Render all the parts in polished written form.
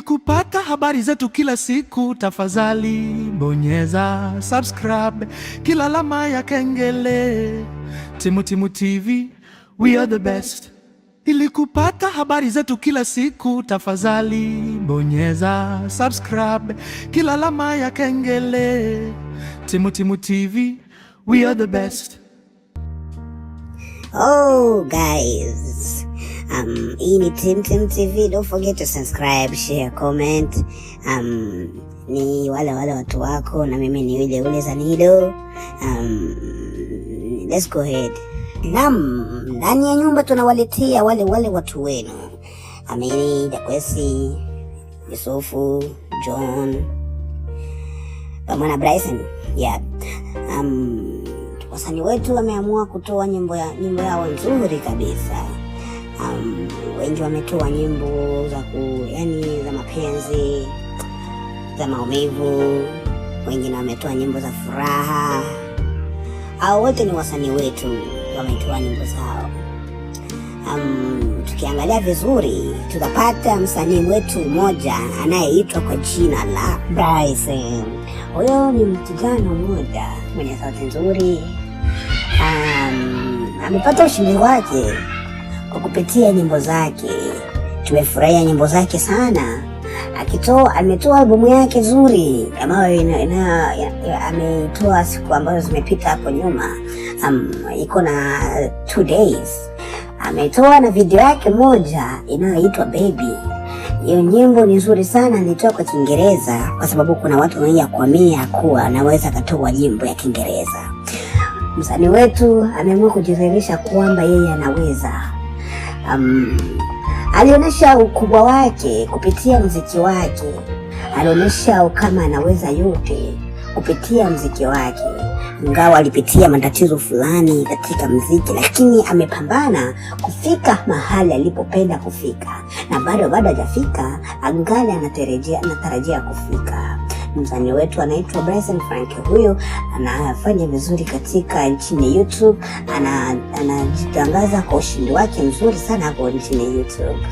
Ili kupata habari zetu kila siku, tafadhali bonyeza subscribe, kila alama ya kengele. Timu TV, we are the best. Ili kupata habari zetu kila siku, tafadhali bonyeza subscribe, kila alama ya kengele. Timu TV, we are the best. Oh guys, hii ni Tim TV. Don't forget to subscribe, share, comment. Ni wale watu wako na mimi ni yule Zanido. Let's go ahead. Ndani ya nyumba tunawaletea wale watu wenu. Amini, Dakwesi, Yusufu, John, pamoja na Bryson. Yeah. Wasanii wetu wameamua kutoa nyimbo yao nzuri kabisa. Wengi wametoa nyimbo za mapenzi, za maumivu, wengine wametoa nyimbo za furaha. Hao wote ni wasanii wetu wametoa nyimbo zao. Tukiangalia vizuri tutapata msanii wetu mmoja anayeitwa kwa jina la Bryson. Huyo ni kijana mmoja mwenye sauti nzuri. Amepata ushindi wake kwa kupitia nyimbo zake. Tumefurahia nyimbo zake sana. Ametoa albumu yake nzuri ambayo ametoa siku ambazo zimepita hapo nyuma. Iko na 2 days. Ametoa na video yake moja inayoitwa Baby. Hiyo nyimbo ni nzuri sana. Alitoa kwa Kiingereza kwa sababu kuna watu wengi kuamini kuwa anaweza katoa nyimbo ya Kiingereza. Msanii wetu ameamua kujidhihirisha kwamba yeye anaweza. Alionyesha ukubwa wake kupitia muziki wake. Alionyesha kama anaweza yote kupitia muziki wake. Ingawa alipitia matatizo fulani katika muziki, lakini amepambana kufika mahali alipopenda kufika, na bado hajafika, angali anatarajia kufika. Msanii wetu anaitwa Bryson Frank. Huyo anafanya vizuri katika nchini YouTube. Anajitangaza kwa ushindi wake mzuri sana hapo nchini YouTube.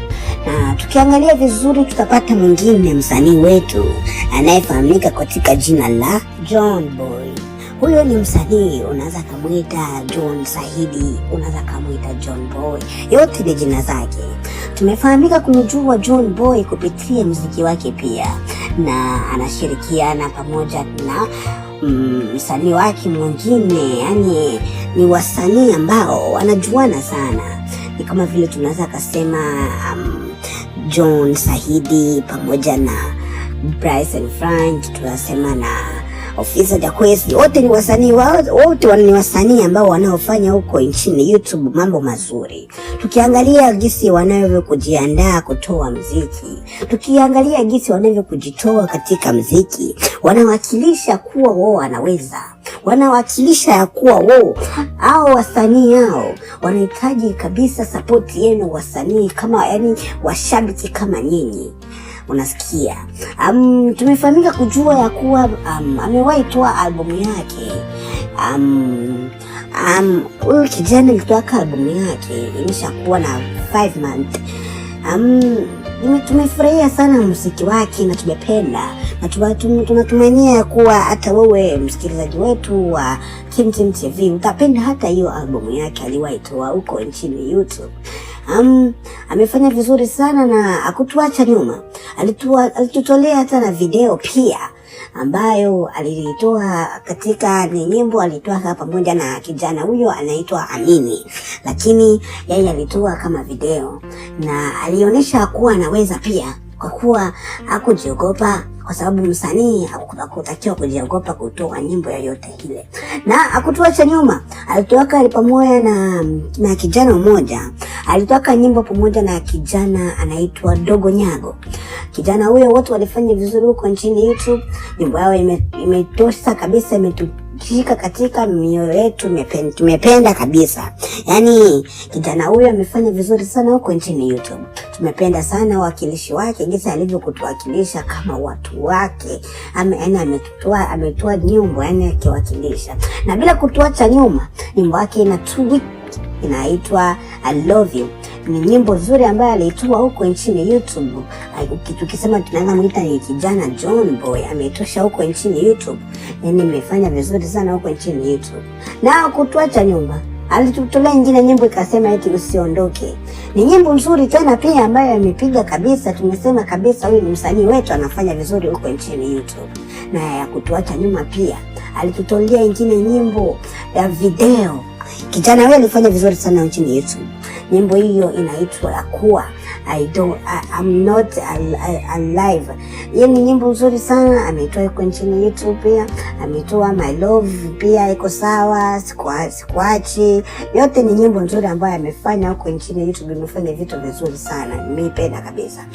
Na tukiangalia vizuri tutapata mwingine msanii wetu anayefahamika katika jina la John Boy. Huyo ni msanii, unaweza kumuita John Sahidi, unaweza kumuita John Boy. Yote ni jina zake. Tumefahamika kumjua John Boy kupitia muziki wake pia, na anashirikiana pamoja na msanii wake mwingine. Yani ni wasanii ambao wanajuana sana. Ni kama vile tunaweza kusema John Sahidi pamoja na Bryson Frank, tunasema na Ofisa Dakwesi. Wote ni wasanii ambao wanaofanya huko nchini YouTube mambo mazuri. Tukiangalia jinsi wanavyokujiandaa kutoa muziki, tukiangalia jinsi wanavyokujitoa katika muziki, wanawakilisha kuwa wao wanaweza. Wanawakilisha kuwa wao hao wasanii hao wanahitaji kabisa support yenu wasanii, kama washabiki kama nyinyi. Unasikia? Tumefahamika kujua ya kuwa amewahi toa albumu yake. Huyu kijana alitoa albumu yake imeshakuwa na 5 months. Tumefurahia sana muziki wake na tumependa, na tunatumania kuwa hata wewe msikilizaji wetu wa Tim TV utapenda hata hiyo albumu yake aliwahi toa huko nchini YouTube. Amefanya vizuri sana na hakutuacha nyuma. Alitutolea hata na video pia ambayo alitoa katika nyimbo. Alitoa pamoja na kijana huyo anaitwa Amini, lakini yeye alitoa kama video na alionyesha kuwa anaweza pia, kwa kuwa hakujiogopa, kwa sababu msanii hakutakiwa kujiogopa kutoa nyimbo yoyote ile. Na hakutuacha nyuma. Alitoa pamoja na kijana mmoja. Alitoa nyimbo pamoja na kijana anaitwa Dogo Nyago. Kijana huyo wote walifanya vizuri huko nchini YouTube. Nyimbo yao imetosha kabisa, imetushika katika mioyo yetu, tumependa kabisa. Yani kijana huyo amefanya vizuri sana huko nchini YouTube. Tumependa sana wakilishi wake, jinsi alivyokutuwakilisha kama watu wake. Ametoa nyimbo akiwakilisha. Na bila kutuacha nyuma, nyimbo yake ina 2 weeks inaitwa I Love You. Ni nyimbo nzuri ambayo aliitoa huko nchini YouTube. Tukisema tunaanza muita ni kijana John Boy, ameitosha huko nchini YouTube. Yani imefanya vizuri sana huko nchini YouTube. Na kutuacha nyuma, alitutolea nyingine nyimbo ikasema eti usiondoke. Ni nyimbo nzuri tena pia ambayo amepiga kabisa. Tumesema kabisa huyu ni msanii wetu anafanya vizuri huko nchini YouTube. Na ya kutuacha nyuma pia alitutolea nyingine nyimbo ya video. Kijana wewe alifanya vizuri sana nchini YouTube. Nyimbo hiyo inaitwa Yakuwa I'm not alive. Yeye ni nyimbo nzuri sana, ameitoa huko nchini YouTube pia. Ametoa My Love pia iko sawa, Sikuachi. Yote ni nyimbo nzuri ambayo amefanya huko nchini YouTube, amefanya vitu vizuri sana. Nimeipenda kabisa.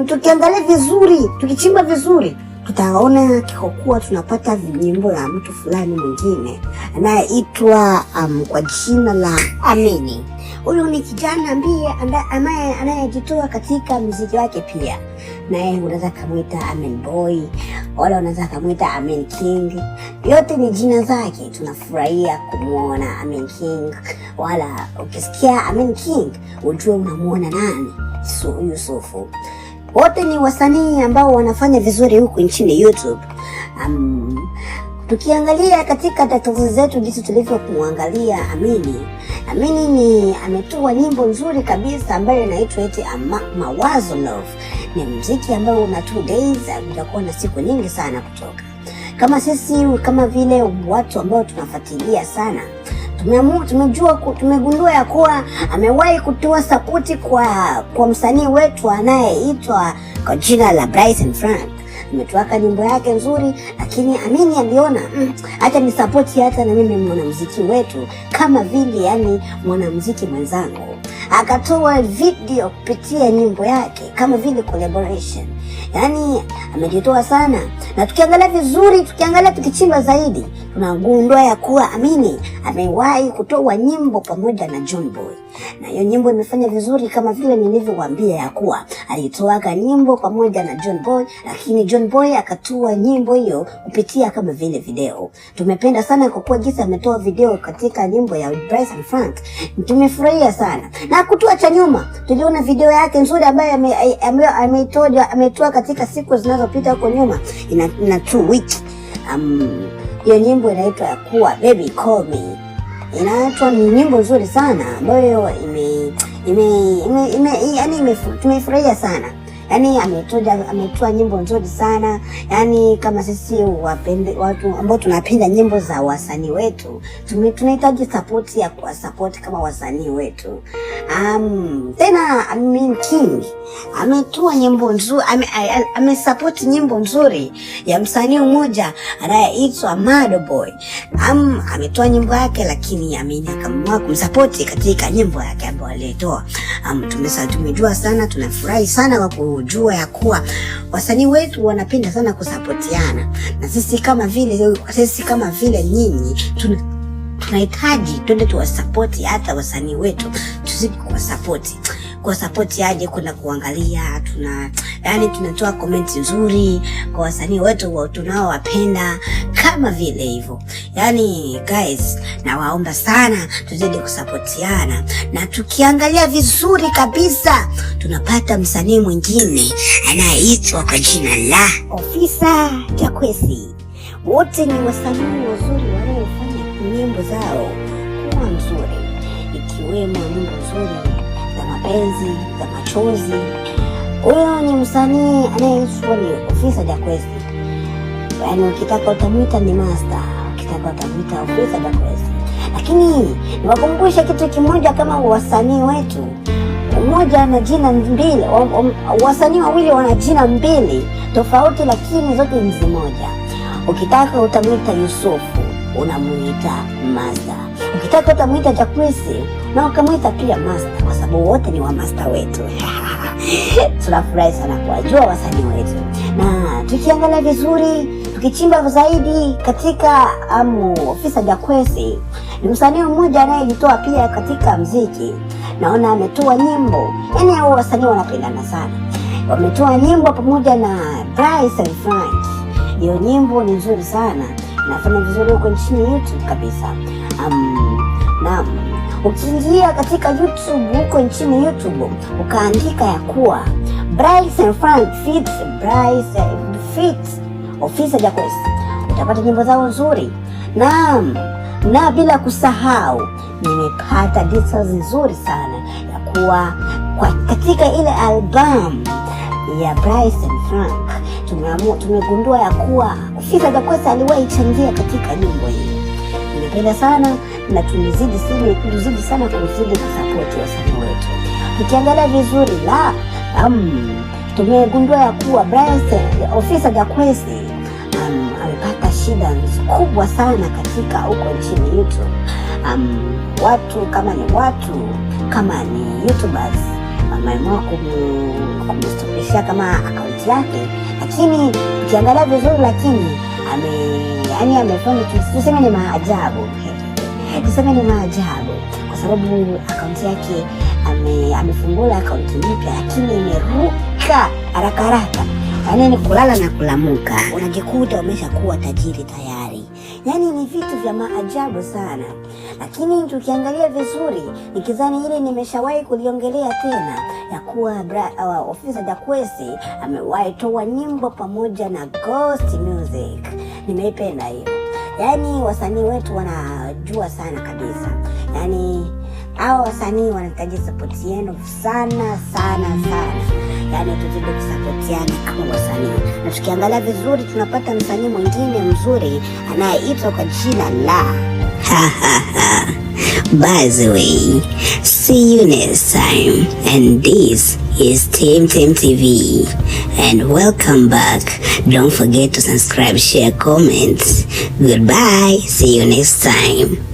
Tukiangalia vizuri, tukichimba vizuri, tutaona kikokuwa tunapata nyimbo ya mtu fulani mwingine anayeitwa kwa jina la Amini. Huyu ni kijana ambaye anayejitoa katika muziki wake pia. Naye unaweza kumuita Amen Boy, wala unaweza kumuita Amen King. Yote ni jina zake. Tunafurahia kumuona Amen King. Wala ukisikia Amen King, ujue unamuona nani? Yusufu. Wote ni wasanii ambao wanafanya vizuri huku nchini YouTube. Tukiangalia katika tatizo zetu jinsi tulivyo kumwangalia Amini ni ametoa nyimbo nzuri kabisa ambayo inaitwa eti Mawazo Love. Ni muziki ambao una 2 days, utakuwa na siku nyingi sana kutoka. Kama sisi kama vile watu ambao tunafuatilia sana, tumegundua ya kuwa amewahi kutoa sapoti kwa msanii wetu anayeitwa kwa jina la Bryson Frank. Ametoa nyimbo yake nzuri, lakini Amini aliona acha ni support hata na mimi mwanamuziki wetu kama vile yani mwanamuziki mwenzangu. Akatoa video kupitia nyimbo yake kama vile collaboration. Yani amejitoa sana. Na tukiangalia vizuri, tukichimba zaidi, tunagundua ya kuwa Amini amewahi kutoa nyimbo pamoja na John Boy. Na hiyo nyimbo imefanya vizuri kama vile nilivyowaambia ya kuwa alitoa nyimbo pamoja na John Boy, lakini John Boy akatoa nyimbo hiyo kupitia kama vile video. Tumependa sana kwa kuwa jinsi ametoa video katika nyimbo ya Bryson Frank. Tumefurahia sana. Na kutuacha nyuma, tuliona video yake nzuri ambayo ametoa katika siku zinazopita huko nyuma, ina 2 weeks. Hiyo nyimbo inaitwa Yakuwa Baby Call Me. Inaitwa ni nyimbo nzuri sana ambayo tumefurahia sana. Yani ametoa nyimbo nzuri sana. Yani kama sisi watu ambao tunapenda nyimbo za wasanii wetu, tunahitaji support ya kwa support kama wasanii wetu. Tena Amen King ametoa nyimbo nzuri, amesupport nyimbo nzuri ya msanii mmoja anayeitwa Mado Boy. Ametoa nyimbo yake, lakini Amini akaamua kumsupport katika nyimbo yake ambayo alitoa. Tumejua sana, tunafurahi sana kwa kujua ya kuwa wasanii wetu wanapenda sana kusupportiana. Na sisi kama vile nyinyi tunahitaji twende tuwasupport hata wasanii wetu, tuzidi kuwasupport aje kuna kuangalia, tunatoa comment nzuri kwa wasanii wetu tunaowapenda kama vile hivyo. Yani guys, nawaomba sana tuzidi kusupportiana. Na tukiangalia vizuri kabisa, tunapata msanii mwingine anayeitwa kwa jina la Ofisa Jakwesi. Wote ni wasanii wazuri wanaofanya nyimbo zao kuwa nzuri, ikiwemo nyimbo nzuri za mapenzi, za machozi. Huyo ni msanii anayeitwa ni Ofisa Jakwesi. Yani ukitaka utamuita ni master, ukitaka utamuita Ofisa Jakwesi. Lakini niwakumbusha kitu kimoja, kama wasanii wetu, mmoja ana jina mbili, wasanii wawili wana jina mbili tofauti, lakini zote ni moja. Ukitaka utamuita Yusufu, unamuita master. Ukitaka utamuita Jakwesi, na ukamuita pia master, kwa sababu wote ni wa master wetu. Tunafurahi sana kuwajua wasanii wetu. Na tukiangalia vizuri, tukichimba zaidi katika Ofisa Jakwesi, ni msanii mmoja anayejitoa pia katika muziki. Naona ametoa nyimbo, yani hao wasanii wanapendana sana. Wametoa nyimbo pamoja na Bryson Frank. Hiyo nyimbo ni nzuri sana, inafanya vizuri huko nchini YouTube kabisa. Na Ukiingia katika YouTube huko nchini YouTube ukaandika ya kuwa Bryce and Frank feat Ofisa Jacquees, utapata nyimbo zao nzuri. Na bila kusahau nimepata details nzuri sana ya kuwa katika ile album ya Bryce and Frank tumegundua ya kuwa Ofisa Jacquees aliwahi changia katika nyimbo hiyo. Nimependa sana na tuzidi sana kusupport wasanii wetu. Tukiangalia vizuri tumegundua ya kuwa Ofisa Jacquees amepata shida kubwa sana katika huko nchini YouTube. Watu kama ni YouTubers wameamua kumstopisha kama akaunti yake, lakini ukiangalia vizuri amefanya tuseme ni maajabu kwa sababu akaunti yake amefungula akaunti mpya, lakini imeruka haraka. Yaani ni kulala na kulamuka, unajikuta umeshakuwa tajiri tayari. Yaani ni vitu vya maajabu sana. Lakini tukiangalia vizuri, nikizani ile nimeshawahi kuliongelea tena ya kuwa Ofisa Jacquees amewahi toa nyimbo pamoja na Ghost Music. Nimeipenda hiyo. Yaani wasanii wetu wanajua sana kabisa. Yaani hawa wasanii wanahitaji support yenu sana. Yaani tuzidi kusapotiana kama wasanii. Na tukiangalia vizuri tunapata msanii mwingine mzuri anayeitwa kwa jina la By the way, see you next time. And this is Team TV. And welcome back. Don't forget to subscribe, share, comment. Goodbye. See you next time.